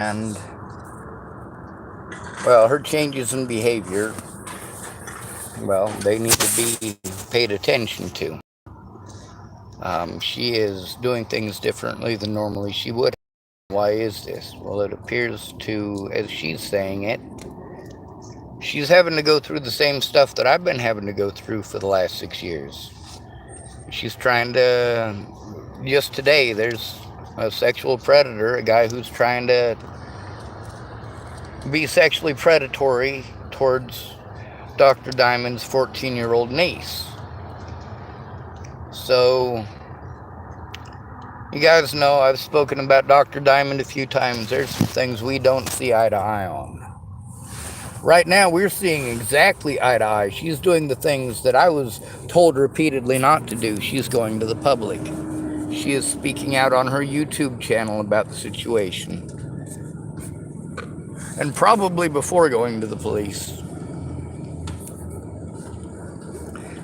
And, well, her changes in behavior, well, they need to be paid attention to. She is doing things differently than normally she would. Why is this? Well, it appears to, as she's saying it, she's having to go through the same stuff that I've been having to go through for the last 6 years. She's trying to, just today, there's a sexual predator, a guy who's trying to be sexually predatory towards Dr. Diamond's 14-year-old niece. So, you guys know I've spoken about Dr. Diamond a few times. There's some things we don't see eye to eye on. Right now, we're seeing exactly eye to eye. She's doing the things that I was told repeatedly not to do. She's going to the public. She is speaking out on her YouTube channel about the situation. And probably before going to the police.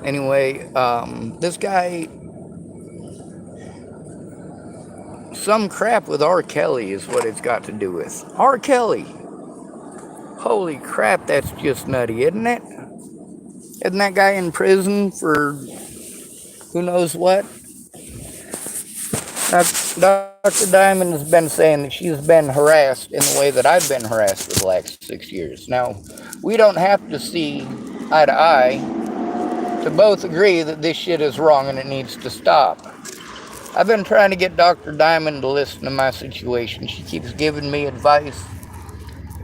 Anyway, this guy, some crap with R. Kelly is what it's got to do with. R. Kelly. Holy crap, that's just nutty, isn't it? Isn't that guy in prison for who knows what? Now, Dr. Diamond has been saying that she's been harassed in the way that I've been harassed for the last 6 years. Now, we don't have to see eye to eye to both agree that this shit is wrong and it needs to stop. I've been trying to get Dr. Diamond to listen to my situation. She keeps giving me advice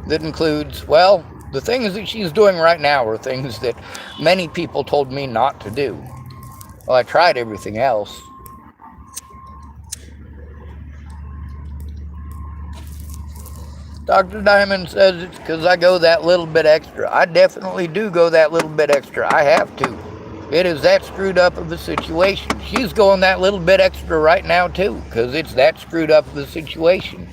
that includes, well, the things that she's doing right now are things that many people told me not to do. Well, I tried everything else. Dr. Diamond says it's because I go that little bit extra. I definitely do go that little bit extra. I have to. It is that screwed up of a situation. She's going that little bit extra right now, too, because it's that screwed up of a situation.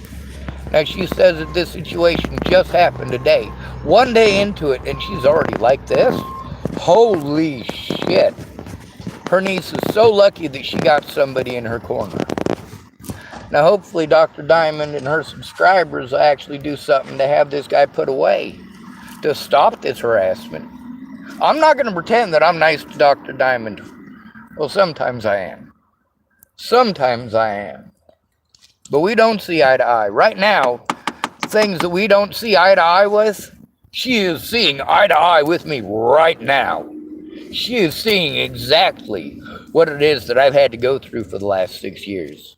Now, she says that this situation just happened today. One day into it, and she's already like this? Holy shit. Her niece is so lucky that she got somebody in her corner. Now, hopefully, Dr. Diamond and her subscribers will actually do something to have this guy put away, to stop this harassment. I'm not going to pretend that I'm nice to Dr. Diamond. Well, sometimes I am. Sometimes I am. But we don't see eye to eye. Right now, things that we don't see eye to eye with, she is seeing eye to eye with me right now. She is seeing exactly what it is that I've had to go through for the last 6 years.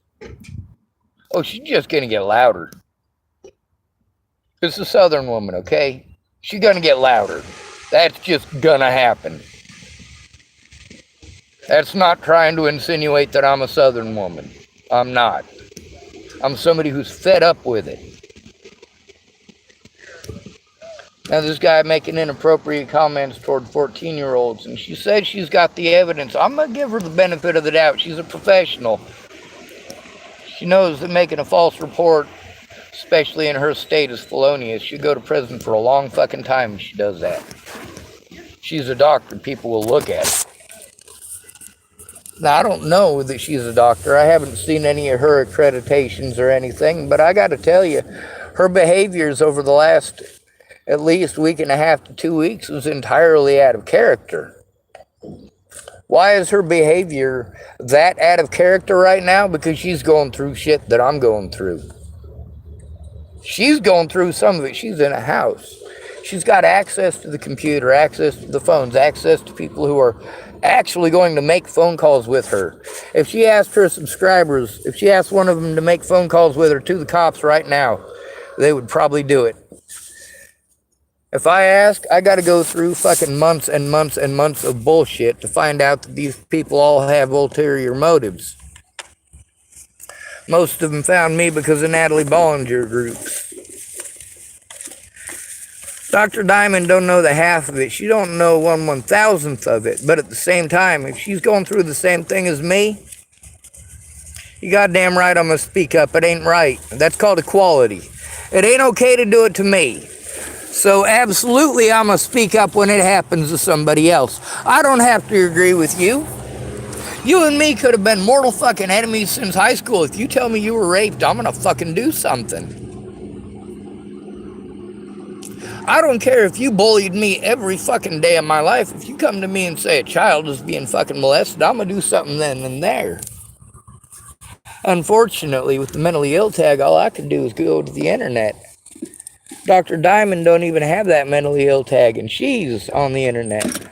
Oh, she's just going to get louder. It's a Southern woman, okay? She's going to get louder. That's just going to happen. That's not trying to insinuate that I'm a Southern woman. I'm not. I'm somebody who's fed up with it. Now, this guy making inappropriate comments toward 14-year-olds, and she said she's got the evidence. I'm going to give her the benefit of the doubt. She's a professional. She knows that making a false report, especially in her state, is felonious. She'll go to prison for a long fucking time if she does that. She's a doctor. People will look at it. Now, I don't know that she's a doctor. I haven't seen any of her accreditations or anything, but I got to tell you, her behaviors over the last at least week and a half to 2 weeks was entirely out of character. Why is her behavior that out of character right now? Because she's going through shit that I'm going through. She's going through some of it. She's in a house. She's got access to the computer, access to the phones, access to people who are actually going to make phone calls with her. If she asked her subscribers, if she asked one of them to make phone calls with her to the cops right now, they would probably do it. If I ask, I got to go through fucking months and months and months of bullshit to find out that these people all have ulterior motives. Most of them found me because of Natalie Bollinger groups. Dr. Diamond don't know the half of it. She don't know 1/1000th of it. But at the same time, if she's going through the same thing as me, you goddamn right I'm going to speak up. It ain't right. That's called equality. It ain't okay to do it to me. So absolutely I'm going to speak up when it happens to somebody else. I don't have to agree with you. You and me could have been mortal fucking enemies since high school. If you tell me you were raped, I'm going to fucking do something. I don't care if you bullied me every fucking day of my life. If you come to me and say a child is being fucking molested, I'm going to do something then and there. Unfortunately, with the mentally ill tag, all I can do is go to the internet. Dr. Diamond don't even have that mentally ill tag, and she's on the internet.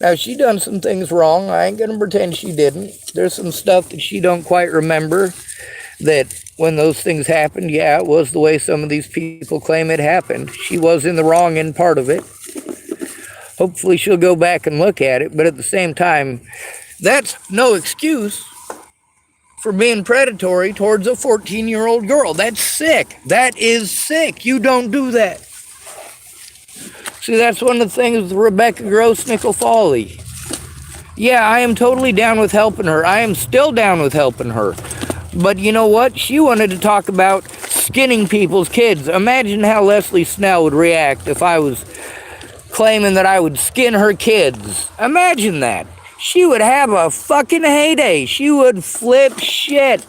Now, she done some things wrong. I ain't going to pretend she didn't. There's some stuff that she don't quite remember, that when those things happened, yeah, it was the way some of these people claim it happened. She was in the wrong in part of it. Hopefully she'll go back and look at it, but at the same time, that's no excuse for being predatory towards a 14-year-old girl. That's sick. That is sick. You don't do that. See, that's one of the things with Rebecca Gross Nickel-Foley. Yeah, I am totally down with helping her. I am still down with helping her. But you know what? She wanted to talk about skinning people's kids. Imagine how Leslie Snell would react if I was claiming that I would skin her kids. Imagine that. She would have a fucking heyday. She would flip shit.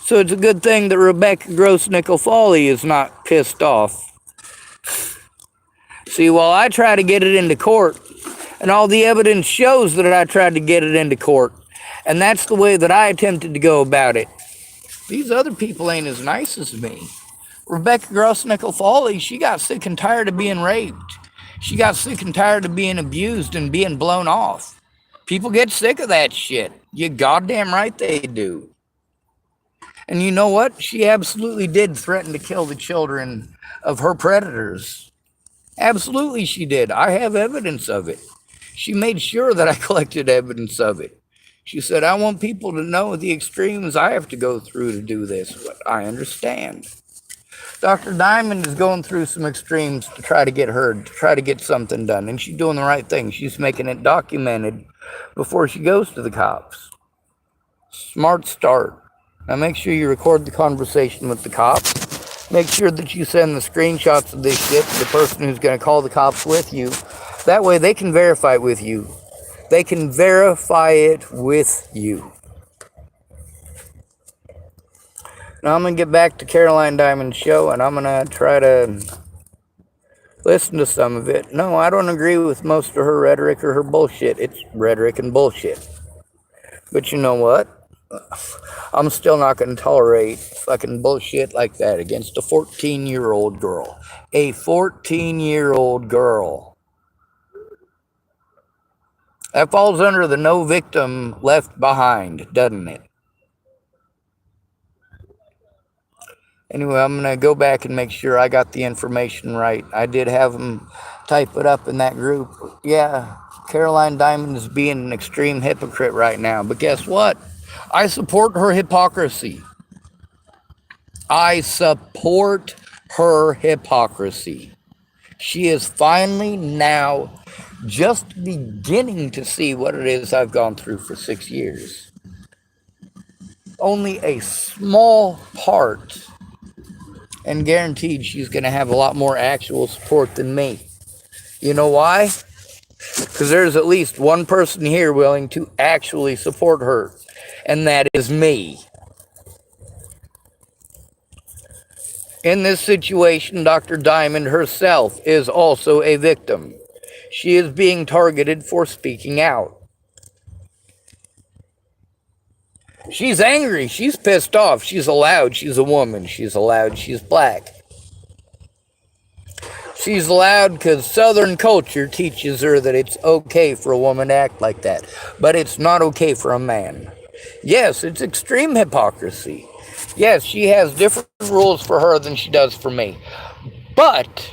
So it's a good thing that Rebecca Gross Nickel-Foley is not pissed off. See, while I try to get it into court, and all the evidence shows that I tried to get it into court, and that's the way that I attempted to go about it, these other people ain't as nice as me. Rebecca Gross Nickel-Foley, she got sick and tired of being raped. She got sick and tired of being abused and being blown off. People get sick of that shit. You goddamn right they do. And you know what? She absolutely did threaten to kill the children of her predators. Absolutely she did. I have evidence of it. She made sure that I collected evidence of it. She said, I want people to know the extremes I have to go through to do this. But I understand. Dr. Diamond is going through some extremes to try to get heard, to try to get something done. And she's doing the right thing. She's making it documented before she goes to the cops. Smart start. Now make sure you record the conversation with the cops. Make sure that you send the screenshots of this shit to the person who's going to call the cops with you. That way they can verify it with you. They can verify it with you. Now I'm going to get back to Caroline Diamond's show, and I'm going to try to listen to some of it. No, I don't agree with most of her rhetoric or her bullshit. It's rhetoric and bullshit. But you know what? I'm still not going to tolerate fucking bullshit like that against a 14-year-old girl. A 14-year-old girl. That falls under the no victim left behind, doesn't it? Anyway, I'm going to go back and make sure I got the information right. I did have them type it up in that group. Yeah, Caroline Diamond is being an extreme hypocrite right now. But guess what? I support her hypocrisy. I support her hypocrisy. She is finally now just beginning to see what it is I've gone through for 6 years. Only a small part. And guaranteed she's going to have a lot more actual support than me. You know why? Because there's at least one person here willing to actually support her. And that is me. In this situation, Dr. Diamond herself is also a victim. She is being targeted for speaking out. She's angry. She's pissed off. She's allowed. She's a woman. She's allowed. She's black. She's allowed because Southern culture teaches her that it's okay for a woman to act like that. But it's not okay for a man. Yes, it's extreme hypocrisy. Yes, she has different rules for her than she does for me. But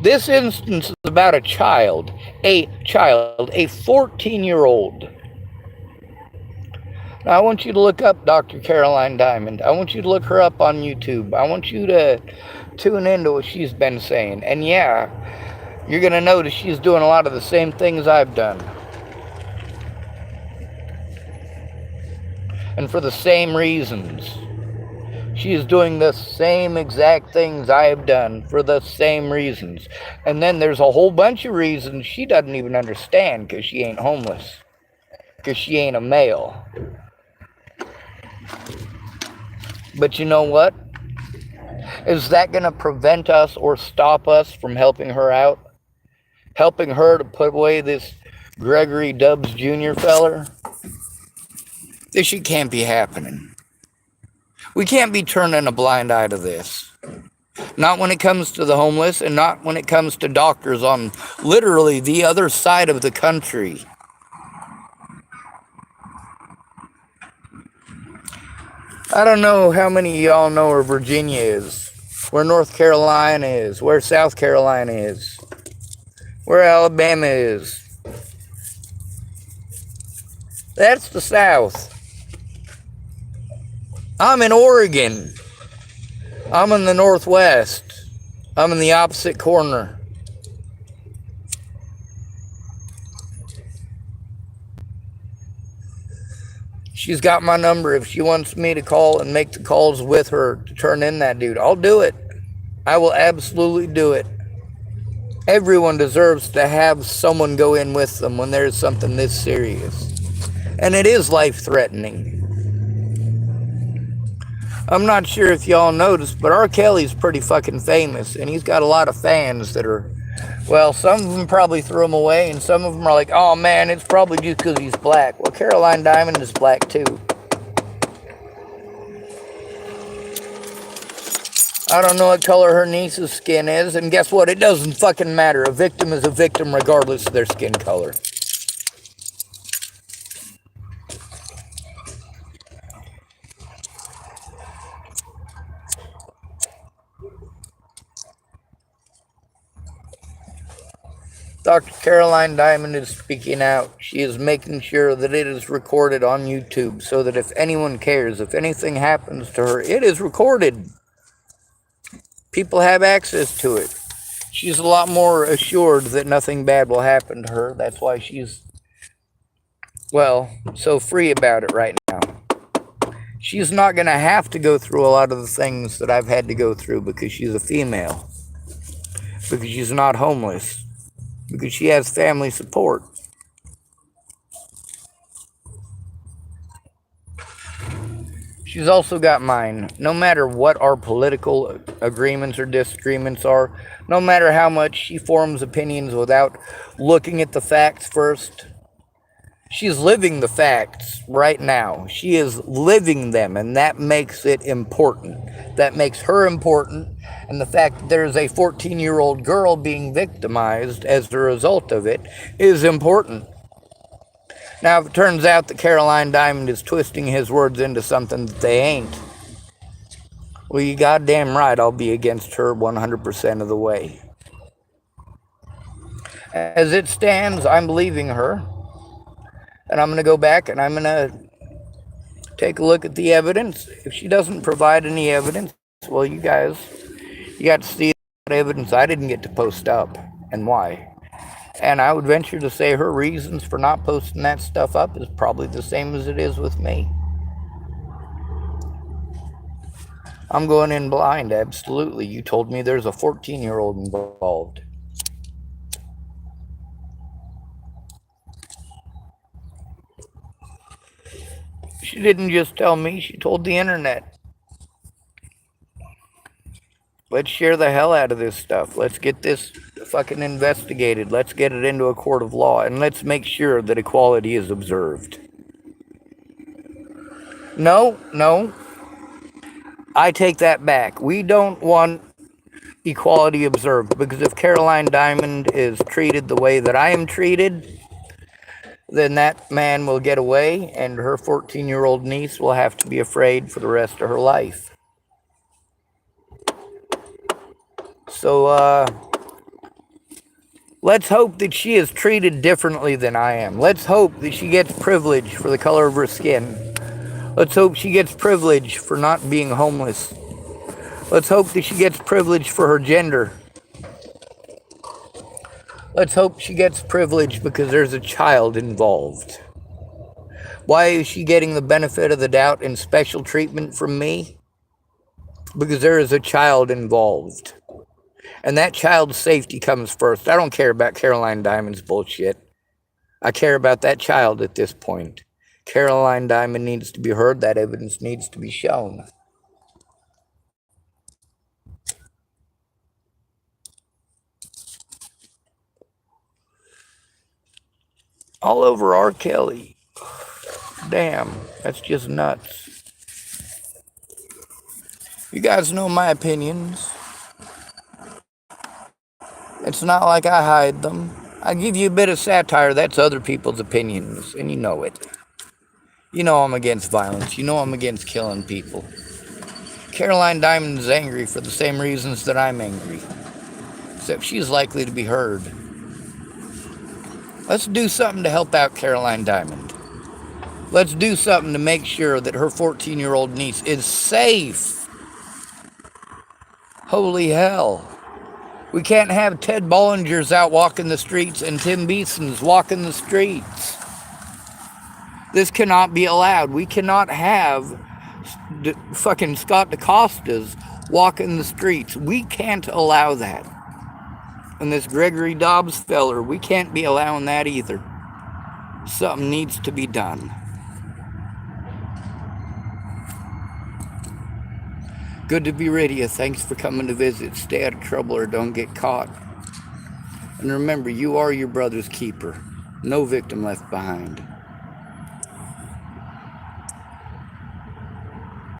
this instance is about a child, a 14-year-old. Now, I want you to look up Dr. Caroline Diamond. I want you to look her up on YouTube. I want you to tune into what she's been saying. And yeah, you're going to notice she's doing a lot of the same things I've done. And for the same reasons. She is doing the same exact things I have done for the same reasons. And then there's a whole bunch of reasons she doesn't even understand because she ain't homeless. Because she ain't a male. But you know what? Is that going to prevent us or stop us from helping her out? Helping her to put away this Gregory Stubbs Jr. feller? This shit can't be happening. We can't be turning a blind eye to this. Not when it comes to the homeless, and not when it comes to doctors on literally the other side of the country. I don't know how many of y'all know where Virginia is, where North Carolina is, where South Carolina is, where Alabama is. That's the South. I'm in Oregon. I'm in the Northwest. I'm in the opposite corner. She's got my number. If she wants me to call and make the calls with her to turn in that dude, I'll do it. I will absolutely do it. Everyone deserves to have someone go in with them when there's something this serious. And it is life-threatening. I'm not sure if y'all noticed, but R. Kelly's pretty fucking famous, and he's got a lot of fans that are, well, some of them probably threw him away, and some of them are like, oh man, it's probably just because he's black. Well, Caroline Diamond is black too. I don't know what color her niece's skin is, and guess what? It doesn't fucking matter. A victim is a victim regardless of their skin color. Dr. Caroline Diamond is speaking out. She is making sure that it is recorded on YouTube so that if anyone cares, if anything happens to her, it is recorded. People have access to it. She's a lot more assured that nothing bad will happen to her. That's why she's, well, so free about it right now. She's not going to have to go through a lot of the things that I've had to go through because she's a female. Because she's not homeless. Because she has family support. She's also got mine. No matter what our political agreements or disagreements are, no matter how much she forms opinions without looking at the facts first, she's living the facts right now. She is living them, and that makes it important. That makes her important, and the fact that there's a 14-year-old girl being victimized as a result of it is important. Now, if it turns out that Caroline Diamond is twisting his words into something that they ain't, well, you goddamn right I'll be against her 100% of the way. As it stands, I'm believing her. And I'm going to go back and I'm going to take a look at the evidence. If she doesn't provide any evidence, well, you got to see that evidence I didn't get to post up and why. And I would venture to say her reasons for not posting that stuff up is probably the same as it is with me. I'm going in blind, absolutely. You told me there's a 14-year-old involved. She didn't just tell me, she told the internet. Let's share the hell out of this stuff. Let's get this fucking investigated. Let's get it into a court of law. And let's make sure that equality is observed. No. I take that back. We don't want equality observed. Because if Caroline Diamond is treated the way that I am treated, then that man will get away. And her 14-year-old niece will have to be afraid for the rest of her life. So, let's hope that she is treated differently than I am. Let's hope that she gets privilege for the color of her skin. Let's hope she gets privilege for not being homeless. Let's hope that she gets privilege for her gender. Let's hope she gets privilege because there's a child involved. Why is she getting the benefit of the doubt and special treatment from me? Because there is a child involved. And that child's safety comes first. I don't care about Caroline Diamond's bullshit. I care about that child at this point. Caroline Diamond needs to be heard. That evidence needs to be shown. All over R. Kelly. Damn, that's just nuts. You guys know my opinions. It's not like I hide them. I give you a bit of satire, that's other people's opinions, and you know it. You know I'm against violence. You know I'm against killing people. Caroline Diamond is angry for the same reasons that I'm angry. Except she's likely to be heard. Let's do something to help out Caroline Diamond. Let's do something to make sure that her 14-year-old niece is safe. Holy hell. We can't have Ted Bollingers out walking the streets and Tim Beeson's walking the streets. This cannot be allowed. We cannot have fucking Scott DeCosta's walking the streets. We can't allow that. And this Gregory Stubbs feller, we can't be allowing that either. Something needs to be done. Good to be with you. Thanks for coming to visit. Stay out of trouble or don't get caught. And remember, you are your brother's keeper. No victim left behind.